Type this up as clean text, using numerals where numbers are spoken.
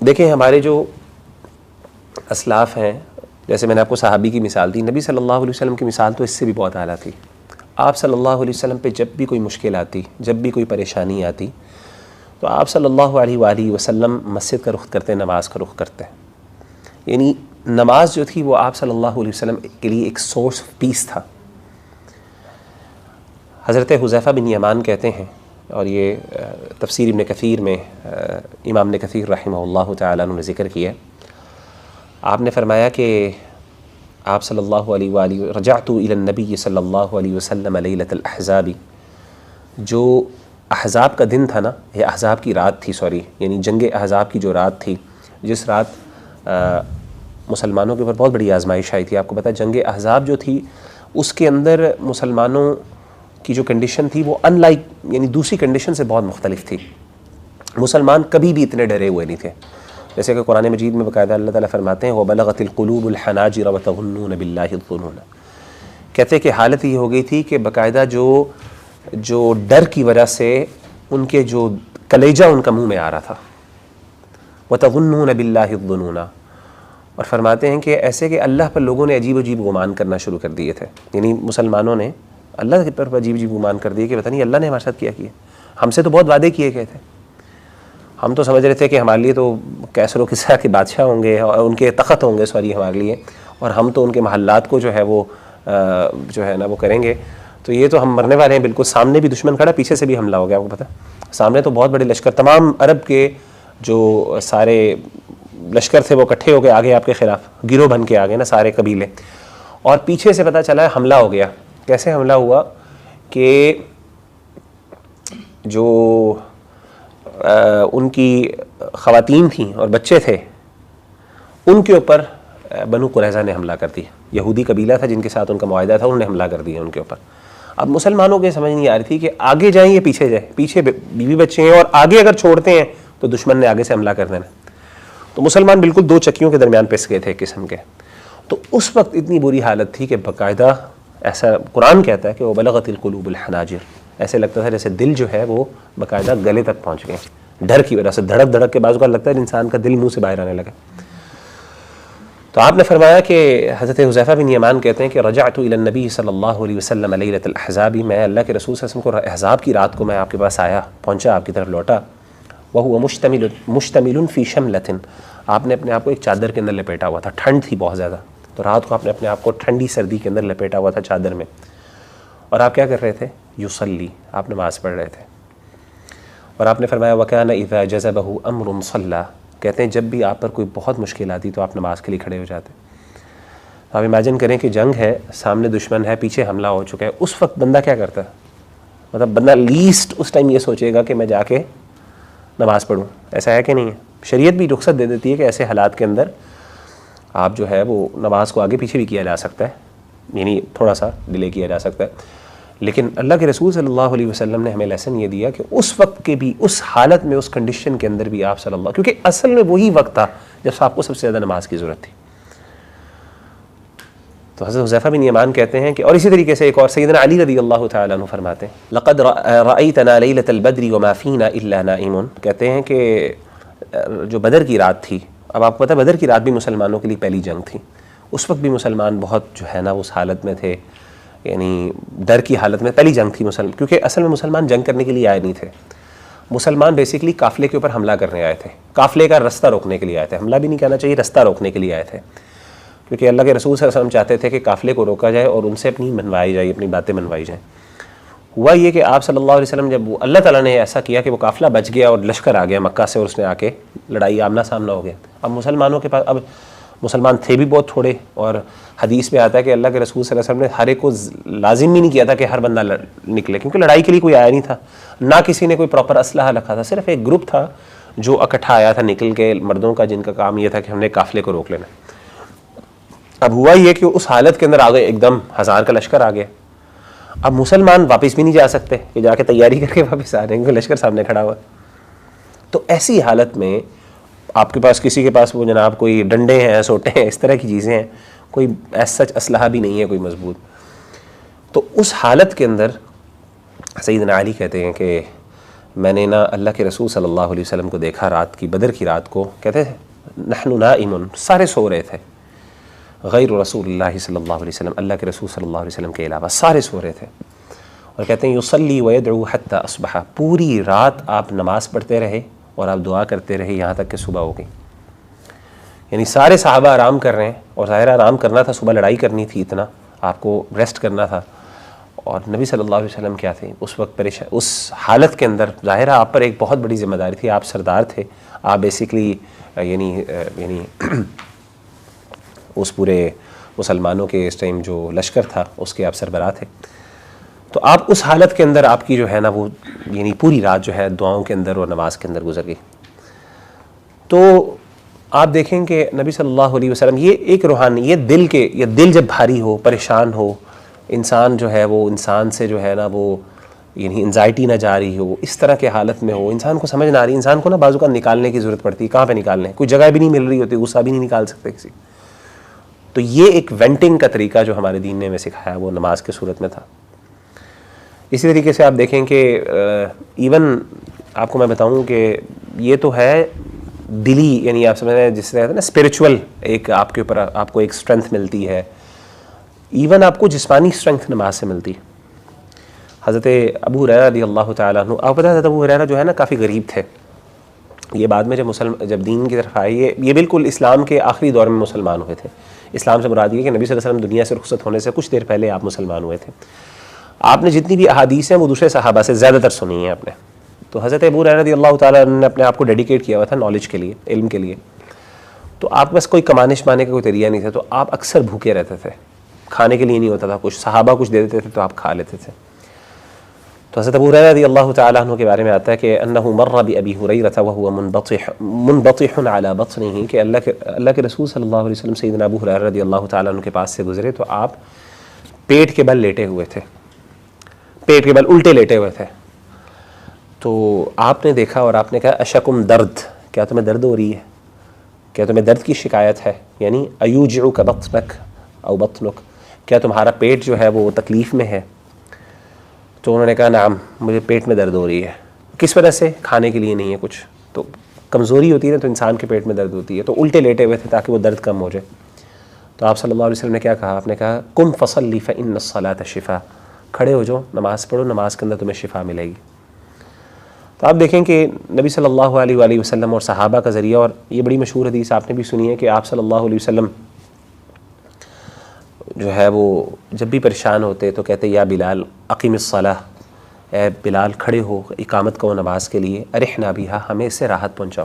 دیکھیں ہمارے جو اسلاف ہیں، جیسے میں نے آپ کو صحابی کی مثال دی، نبی صلی اللہ علیہ وسلم کی مثال تو اس سے بھی بہت اعلیٰ تھی. آپ صلی اللہ علیہ وسلم پہ جب بھی کوئی مشکل آتی، جب بھی کوئی پریشانی آتی، تو آپ صلی اللہ علیہ وآلہ وسلم مسجد کا رخ کرتے، نماز کا رخ کرتے. یعنی نماز جو تھی وہ آپ صلی اللہ علیہ وسلم کے لیے ایک سورس آف پیس تھا. حضرت حذیفہ بن یمان کہتے ہیں، اور یہ تفسیر ابن کثیر میں امام ابن کثیر رحمہ اللہ تعالیٰ نے ذکر کیا، آپ نے فرمایا کہ آپ صلی اللہ علیہ وآلہ رجعت الی النبی صلی اللہ علیہ وسلم لیلۃ الاحزاب، جو احزاب کا دن تھا نا، یہ احزاب کی رات تھی، یعنی جنگ احزاب کی جو رات تھی، جس رات مسلمانوں کے اوپر بہت بڑی آزمائش آئی تھی. آپ کو پتہ ہے جنگ احزاب جو تھی اس کے اندر مسلمانوں کی جو کنڈیشن تھی وہ ان لائک، یعنی دوسری کنڈیشن سے بہت مختلف تھی. مسلمان کبھی بھی اتنے ڈرے ہوئے نہیں تھے. جیسے کہ قرآن مجید میں باقاعدہ اللہ تعالیٰ فرماتے ہیں وَبَلَغَتِ الْقُلُوبُ الْحَنَاجِرَ وَتَظُنُّونَ بِاللَّهِ الظُّنُونَ، کہتے ہیں کہ حالت یہ ہو گئی تھی کہ باقاعدہ جو ڈر کی وجہ سے ان کے جو کلیجہ ان کا منہ میں آ رہا تھا. وَتَظُنُّونَ بِاللَّهِ الظُّنُونَ، اور فرماتے ہیں کہ ایسے کہ اللہ پر لوگوں نے عجیب عجیب گمان کرنا شروع کر دیے تھے. یعنی مسلمانوں نے اللہ کے پر عجیب عجیب گمان کر دیے کہ پتہ نہیں اللہ نے ہمارے ساتھ کیا کیا. ہم سے تو بہت وعدے کیے گئے تھے، ہم تو سمجھ رہے تھے کہ ہمارے لیے تو کیسر و کسریٰ کے بادشاہ ہوں گے اور ان کے تخت ہوں گے ہمارے لیے، اور ہم تو ان کے محلات کو جو ہے وہ وہ کریں گے. تو یہ تو ہم مرنے والے ہیں بالکل. سامنے بھی دشمن کھڑا، پیچھے سے بھی حملہ ہو گیا. آپ کو پتہ سامنے تو بہت بڑے لشکر، تمام عرب کے جو سارے لشکر تھے وہ اکٹھے ہو گئے آگے آپ کے خلاف، گروہ بن کے آگے نا سارے قبیلے. اور پیچھے سے پتہ چلا حملہ ہو گیا. کیسے حملہ ہوا کہ جو ان کی خواتین تھیں اور بچے تھے ان کے اوپر بنو قریظہ نے حملہ کر دیا. یہودی قبیلہ تھا جن کے ساتھ ان کا معاہدہ تھا، انہوں نے حملہ کر دیا ان کے اوپر. اب مسلمانوں کو سمجھ نہیں آ رہی تھی کہ آگے جائیں یا پیچھے جائیں. پیچھے بیوی بچے ہیں اور آگے اگر چھوڑتے ہیں تو دشمن نے آگے سے حملہ کر دینا. تو مسلمان بالکل دو چکیوں کے درمیان پس گئے تھے ایک قسم کے. تو اس وقت اتنی بری حالت تھی کہ باقاعدہ ایسا قرآن کہتا ہے کہ وَبَلَغَتِ الْقُلُوبُ الْحَنَاجِرَ، ایسے لگتا تھا جیسے دل جو ہے وہ باقاعدہ گلے تک پہنچ گئے ڈر کی وجہ سے. دھڑک دھڑک کے بعض کا لگتا ہے انسان کا دل منہ سے باہر آنے لگا. تو آپ نے فرمایا کہ حضرت حذیفہ بن یمان کہتے ہیں کہ رجعت الی النبی صلی اللہ علیہ وسلم لیلۃ الاحزاب، میں اللہ کے رسول صلی اللہ علیہ وسلم کو احزاب کی رات کو میں آپ کے پاس آیا، پہنچا، آپ کی طرف لوٹا. وہو مشتمل فی شملۃ، آپ نے اپنے آپ کو ایک چادر کے اندر لپیٹا ہوا تھا. ٹھنڈ تھی بہت زیادہ، تو رات کو آپ نے اپنے آپ کو ٹھنڈی سردی کے اندر لپیٹا ہوا تھا چادر میں. اور آپ کیا کر رہے تھے؟ یصلی، آپ نماز پڑھ رہے تھے. اور آپ نے فرمایا وَكَانَ إِذَا جَزَبَهُ أَمْرٌ صَلَّى، کہتے ہیں جب بھی آپ پر کوئی بہت مشکل آتی تو آپ نماز کے لیے کھڑے ہو جاتے. آپ امیجن کریں کہ جنگ ہے، سامنے دشمن ہے، پیچھے حملہ ہو چکا ہے، اس وقت بندہ کیا کرتا ہے؟ مطلب بندہ لیسٹ اس ٹائم یہ سوچے گا کہ میں جا کے نماز پڑھوں. ایسا ہے کہ نہیں ہے؟ شریعت بھی رخصت دے دیتی ہے کہ ایسے حالات کے اندر آپ جو ہے وہ نماز کو آگے پیچھے بھی کیا جا سکتا ہے، یعنی تھوڑا سا ڈیلے کیا جا سکتا ہے. لیکن اللہ کے رسول صلی اللہ علیہ وسلم نے ہمیں لیسن یہ دیا کہ اس وقت کے بھی، اس حالت میں، اس کنڈیشن کے اندر بھی آپ صلی اللہ، کیونکہ اصل میں وہی وقت تھا جب آپ کو سب سے زیادہ نماز کی ضرورت تھی. تو حضرت حذیفہ بن یمان کہتے ہیں کہ، اور اسی طریقے سے ایک اور سیدنا علی رضی اللہ تعالیٰ عنہ فرماتے ہیں لقد رأیتنا لیلۃ البدر وما فینا الا نائم، کہتے ہیں کہ جو بدر کی رات تھی، اب آپ کو پتہ ہے بدر کی رات بھی مسلمانوں کے لیے پہلی جنگ تھی. اس وقت بھی مسلمان بہت جو ہے نا اس حالت میں تھے، یعنی ڈر کی حالت میں. پہلی جنگ تھی مسلمان، کیونکہ اصل میں مسلمان جنگ کرنے کے لیے آئے نہیں تھے. مسلمان بیسیکلی قافلے کے اوپر حملہ کرنے آئے تھے، قافلے کا رستہ روکنے کے لیے آئے تھے. حملہ بھی نہیں کہنا چاہیے، رستہ روکنے کے لیے آئے تھے، کیونکہ اللہ کے رسول صلی اللہ علیہ وسلم چاہتے تھے کہ قافلے کو روکا جائے اور ان سے اپنی منوائی جائے، اپنی باتیں منوائی جائیں. ہوا یہ کہ آپ صلی اللہ علیہ وسلم جب اللہ تعالیٰ نے ایسا کیا کہ وہ قافلہ بچ گیا اور لشکر آ گیا مکہ سے، اور اس نے آ کے لڑائی آمنا سامنا ہو گیا. اب مسلمانوں کے پاس، اب مسلمان تھے بھی بہت تھوڑے، اور حدیث میں آتا ہے کہ اللہ کے رسول صلی اللہ علیہ وسلم نے ہر ایک کو لازم بھی نہیں کیا تھا کہ ہر بندہ نکلے، کیونکہ لڑائی کے لیے کوئی آیا نہیں تھا، نہ کسی نے کوئی پراپر اسلحہ رکھا تھا. صرف ایک گروپ تھا جو اکٹھا آیا تھا نکل کے، مردوں کا، جن کا کام یہ تھا کہ ہم نے قافلے کو روک لینا. اب ہوا یہ کہ اس حالت کے اندر آ گئے، ایک دم 1000 کا لشکر آ گیا. اب مسلمان واپس بھی نہیں جا سکتے کہ جا کے تیاری کر کے واپس آ رہے ہیں، لشکر سامنے کھڑا ہوا. تو ایسی حالت میں آپ کے پاس، کسی کے پاس وہ جناب کوئی ڈنڈے ہیں، سوٹے ہیں، اس طرح کی چیزیں ہیں، کوئی ایسا سچ اسلحہ بھی نہیں ہے کوئی مضبوط. تو اس حالت کے اندر سیدنا علی کہتے ہیں کہ میں نے نا اللہ کے رسول صلی اللہ علیہ وسلم کو دیکھا رات کی، بدر کی رات کو، کہتے تھے نحن نائمون، سارے سو رہے تھے، غیر رسول اللہ صلی اللہ علیہ وسلم، اللہ کے رسول صلی اللہ علیہ وسلم کے علاوہ سارے سو رہے تھے، اور کہتے ہیں یصلی ویدعو حتی اصبح، پوری رات آپ نماز پڑھتے رہے اور آپ دعا کرتے رہے یہاں تک کہ صبح ہو گئی. یعنی سارے صحابہ آرام کر رہے ہیں، اور ظاہر آرام کرنا تھا، صبح لڑائی کرنی تھی، اتنا آپ کو ریسٹ کرنا تھا، اور نبی صلی اللہ علیہ وسلم کیا تھے اس وقت پریشان، اس حالت کے اندر ظاہر آپ پر ایک بہت بڑی ذمہ داری تھی، آپ سردار تھے، آپ بیسیکلی یعنی اس پورے مسلمانوں کے اس ٹائم جو لشکر تھا اس کے آپ سربراہ تھے. تو آپ اس حالت کے اندر آپ کی جو ہے نا وہ یعنی پوری رات جو ہے دعاؤں کے اندر اور نماز کے اندر گزر گئی. تو آپ دیکھیں کہ نبی صلی اللہ علیہ وسلم یہ ایک روحانی، یہ دل جب بھاری ہو، پریشان ہو، انسان جو ہے وہ انسان سے جو ہے نا وہ یعنی انزائٹی نہ جا رہی ہو، اس طرح کے حالت میں ہو، انسان کو سمجھ نہ آ رہی، انسان کو نا بازو کا نکالنے کی ضرورت پڑتی ہے. کہاں پہ نکالنے، کوئی جگہ بھی نہیں مل رہی ہوتی، غصہ بھی نہیں نکال سکتے کسی. تو یہ ایک وینٹنگ کا طریقہ جو ہمارے دین نے ہمیں سکھایا وہ نماز کے صورت میں تھا. اسی طریقے سے آپ دیکھیں کہ ایون آپ کو میں بتاؤں کہ یہ تو ہے دلی، یعنی آپ سمجھ رہے ہیں جس سے کہتے ہیں نا اسپریچول، ایک آپ کے اوپر آپ کو ایک اسٹرینتھ ملتی ہے، ایون آپ کو جسمانی اسٹرینتھ نماز سے ملتی ہے. حضرت ابو ہریرہ رضی اللہ تعالیٰ عنہ، آپ پتہ ہے حضرت ابو ہریرہ جو ہے نا کافی غریب تھے. یہ بعد میں جب دین کی طرف آئے، یہ بالکل اسلام کے آخری دور میں مسلمان ہوئے تھے. اسلام سے مراد یہ کہ نبی صلی اللہ علیہ وسلم دنیا سے رخصت ہونے سے کچھ دیر پہلے آپ مسلمان ہوئے تھے. آپ نے جتنی بھی احادیث ہیں وہ دوسرے صحابہ سے زیادہ تر سنی ہیں آپ نے. تو حضرت ابو ہریرہ رضی اللہ تعالیٰ عنہ نے اپنے آپ کو ڈیڈیکیٹ کیا ہوا تھا نالج کے لیے، علم کے لیے. تو آپ کے پاس کوئی کمانے شمانے کا کوئی طریقہ نہیں تھا، تو آپ اکثر بھوکے رہتے تھے، کھانے کے لیے نہیں ہوتا تھا کچھ، صحابہ کچھ دے دیتے تھے تو آپ کھا لیتے تھے. تو حضرت ابو ہریرہ رضی اللہ تعالیٰ عنہ کے بارے میں آتا ہے کہ انہ مر بابی ہریرہ وهو منبطح على بطنه، کہ اللہ کے رسول صلی اللہ علیہ وسلم سیدنا ابو ہریرہ رضی اللہ تعالیٰ عنہ کے پاس سے گزرے تو آپ پیٹ کے بل لیٹے ہوئے تھے، پیٹ کے بل الٹے لیٹے ہوئے تھے. تو آپ نے دیکھا اور آپ نے کہا اشکم درد، کیا تمہیں درد ہو رہی ہے، کیا تمہیں درد کی شکایت ہے، یعنی ایوجعک بطنک او بطنک، کیا تمہارا پیٹ جو ہے وہ تکلیف میں ہے. تو انہوں نے کہا نعم، مجھے پیٹ میں درد ہو رہی ہے. کس وجہ سے؟ کھانے کے لیے نہیں ہے کچھ. تو کمزوری ہوتی ہے نا، تو انسان کے پیٹ میں درد ہوتی ہے. تو الٹے لیٹے ہوئے تھے تاکہ وہ درد کم ہو جائے. تو آپ صلی اللہ علیہ وسلم نے کیا کہا، آپ نے کہا قم فصلی فإن الصلاة شفاء، کھڑے ہو جاؤ، نماز پڑھو، نماز کے اندر تمہیں شفا ملے گی. تو آپ دیکھیں کہ نبی صلی اللہ علیہ وآلہ وسلم اور صحابہ کا ذریعہ، اور یہ بڑی مشہور حدیث آپ نے بھی سنی ہے کہ آپ صلی اللہ علیہ وسلم جو ہے وہ جب بھی پریشان ہوتے تو کہتے یا بلال اقیم الصلاۃ، اے بلال کھڑے ہو، اقامت کرو نماز کے لیے، ارحنا بہا، ہمیں اس سے راحت پہنچاؤ.